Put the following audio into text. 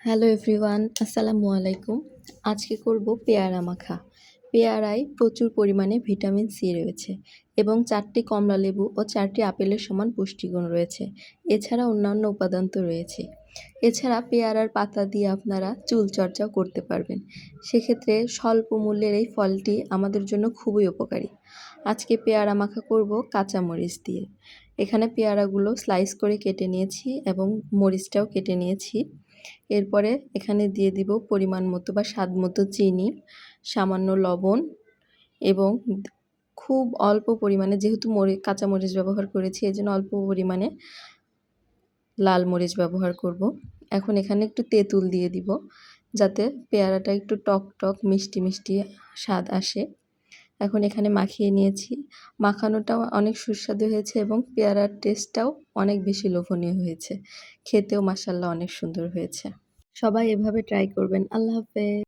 Hello everyone, আসসালামু আলাইকুম। আজকে করব পেয়ারা মাখা। পেয়ারায় প্রচুর পরিমাণে ভিটামিন সি রয়েছে এবং 4টি কমলালেবু ও 4টি আপেলের সমান পুষ্টিগুণ রয়েছে। এছাড়া অন্যান্য উপাদান তো রয়েছে। এছাড়া পেয়ারার পাতা দিয়ে আপনারা চুলচর্চাও করতে পারবেন। সেক্ষেত্রে স্বল্প মূল্যের এই ফলটি আমাদের জন্য খুবই উপকারী। আজকে পেয়ারা মাখা করব কাঁচামরিচ দিয়ে। এখানে পেয়ারাগুলো স্লাইস করে কেটে নিয়েছি এবং মরিচটাও কেটে নিয়েছি। এরপরে এখানে দিয়ে দিব পরিমাণ মতো বা স্বাদ মতো চিনি, সামান্য লবণ এবং খুব অল্প পরিমাণে, যেহেতু কাঁচামরিচ ব্যবহার করেছি এজন্য অল্প পরিমাণে লাল মরিচ ব্যবহার করব। এখন এখানে একটু তেঁতুল দিয়ে দিব যাতে পেয়ারাটা একটু টক টক মিষ্টি মিষ্টি স্বাদ আসে। এখন এখানে মাখিয়ে নিয়েছি। মাখানোটাও অনেক সুস্বাদু হয়েছে এবং পেয়ারার টেস্টটাও অনেক বেশি লোভনীয় হয়েছে। খেতেও মাশাআল্লাহ অনেক সুন্দর হয়েছে। সবাই এভাবে ট্রাই করবেন। আল্লাহ হাফেজ।